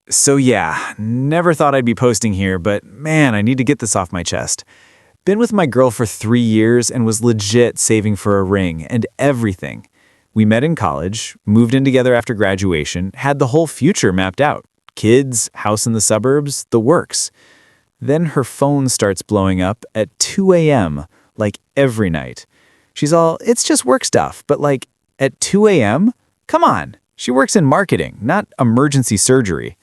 So yeah, never thought I'd be posting here, but man, I need to get this off my chest. Been with my girl for 3 years and was legit saving for a ring and everything. We met in college, moved in together after graduation, had the whole future mapped out. Kids, house in the suburbs, the works. Then her phone starts blowing up at 2 a.m., like every night. She's all, it's just work stuff, but like at 2 a.m.? Come on. She works in marketing, not emergency surgery.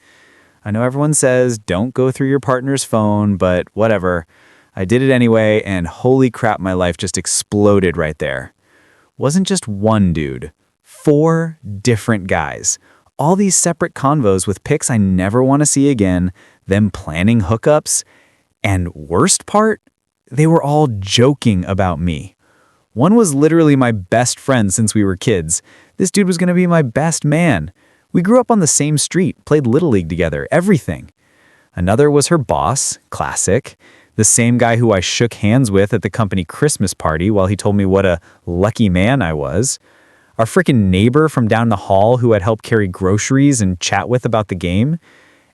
I know everyone says don't go through your partner's phone, but whatever. I did it anyway, and holy crap, my life just exploded right there. Wasn't just one dude, 4 different guys. All these separate convos with pics I never want to see again, them planning hookups. And worst part, they were all joking about me. One was literally my best friend since we were kids. This dude was going to be my best man. We grew up on the same street, played Little League together, everything. Another was her boss, classic. The same guy who I shook hands with at the company Christmas party while he told me what a lucky man I was. Our frickin' neighbor from down the hall who had helped carry groceries and chat with about the game.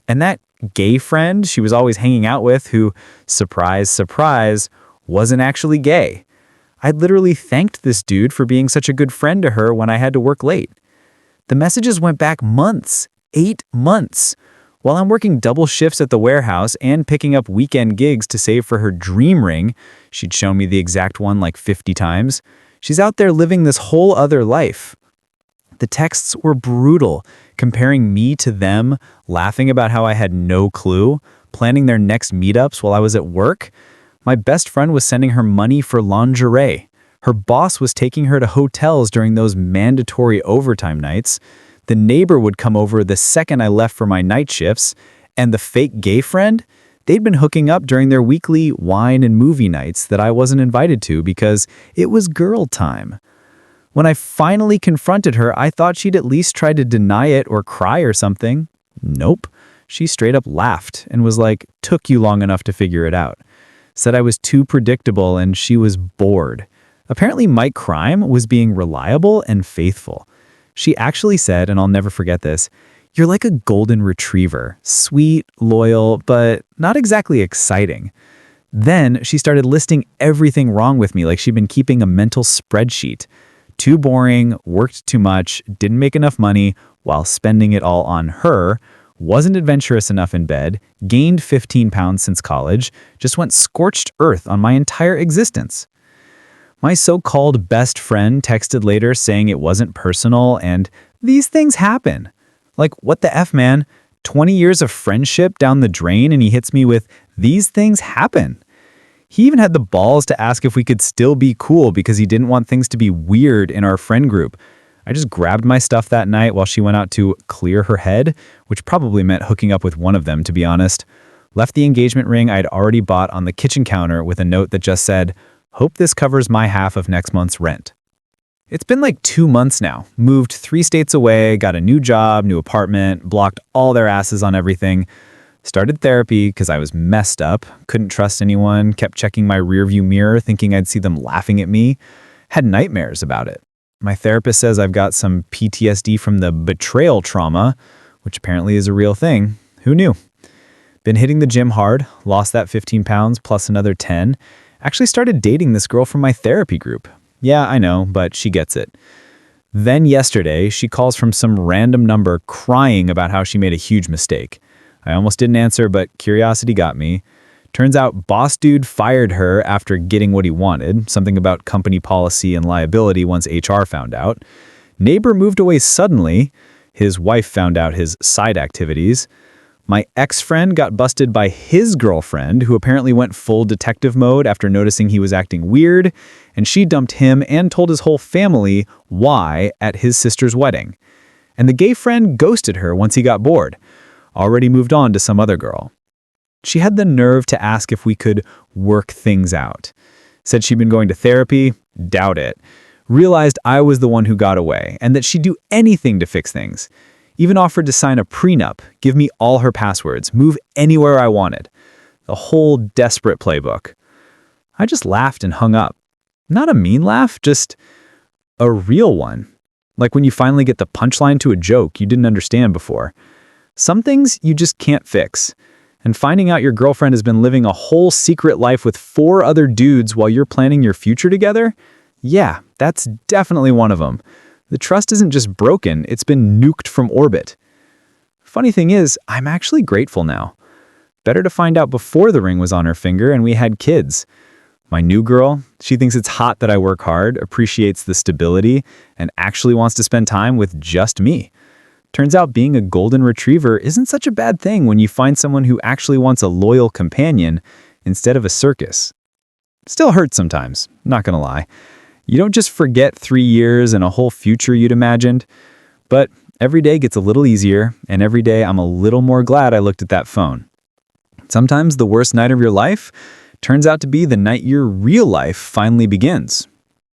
And that gay friend she was always hanging out with who, surprise, surprise, wasn't actually gay. I'd literally thanked this dude for being such a good friend to her when I had to work late. The messages went back months, 8 months. While I'm working double shifts at the warehouse and picking up weekend gigs to save for her dream ring, she'd shown me the exact one like 50 times, she's out there living this whole other life. The texts were brutal, comparing me to them, laughing about how I had no clue, planning their next meetups while I was at work. My best friend was sending her money for lingerie. Her boss was taking her to hotels during those mandatory overtime nights. The neighbor would come over the second I left for my night shifts. And the fake gay friend? They'd been hooking up during their weekly wine and movie nights that I wasn't invited to because it was girl time. When I finally confronted her, I thought she'd at least try to deny it or cry or something. Nope. She straight up laughed and was like, took you long enough to figure it out. Said I was too predictable and she was bored. Apparently Mike Crime was being reliable and faithful. She actually said, and I'll never forget this, "You're like a golden retriever, sweet, loyal, but not exactly exciting." Then she started listing everything wrong with me like she'd been keeping a mental spreadsheet. Too boring, worked too much, didn't make enough money while spending it all on her, wasn't adventurous enough in bed, gained 15 pounds since college, just went scorched earth on my entire existence. My so-called best friend texted later saying it wasn't personal and these things happen. Like, what the F, man? 20 years of friendship down the drain and he hits me with, these things happen. He even had the balls to ask if we could still be cool because he didn't want things to be weird in our friend group. I just grabbed my stuff that night while she went out to clear her head, which probably meant hooking up with one of them, to be honest. Left the engagement ring I'd already bought on the kitchen counter with a note that just said, "Hope this covers my half of next month's rent." It's been like 2 months now. Moved 3 states away, got a new job, new apartment, blocked all their asses on everything. Started therapy because I was messed up, couldn't trust anyone, kept checking my rearview mirror thinking I'd see them laughing at me. Had nightmares about it. My therapist says I've got some PTSD from the betrayal trauma, which apparently is a real thing. Who knew? Been hitting the gym hard, lost that 15 pounds plus another 10. Actually started dating this girl from my therapy group. Yeah, I know, but she gets it. Then yesterday, she calls from some random number crying about how she made a huge mistake. I almost didn't answer, but curiosity got me. Turns out boss dude fired her after getting what he wanted, something about company policy and liability once HR found out. Neighbor moved away suddenly. His wife found out his side activities. My ex-friend got busted by his girlfriend, who apparently went full detective mode after noticing he was acting weird, and she dumped him and told his whole family why at his sister's wedding. And the gay friend ghosted her once he got bored. Already moved on to some other girl. She had the nerve to ask if we could work things out. Said she'd been going to therapy, doubt it. Realized I was the one who got away, and that she'd do anything to fix things. Even offered to sign a prenup, give me all her passwords, move anywhere I wanted. The whole desperate playbook. I just laughed and hung up. Not a mean laugh, just a real one. Like when you finally get the punchline to a joke you didn't understand before. Some things you just can't fix. And finding out your girlfriend has been living a whole secret life with 4 other dudes while you're planning your future together? Yeah, that's definitely one of them. The trust isn't just broken, it's been nuked from orbit. Funny thing is, I'm actually grateful now. Better to find out before the ring was on her finger and we had kids. My new girl, she thinks it's hot that I work hard, appreciates the stability, and actually wants to spend time with just me. Turns out being a golden retriever isn't such a bad thing when you find someone who actually wants a loyal companion instead of a circus. Still hurts sometimes, not gonna lie. You don't just forget 3 years and a whole future you'd imagined. But every day gets a little easier, and every day I'm a little more glad I looked at that phone. Sometimes the worst night of your life turns out to be the night your real life finally begins.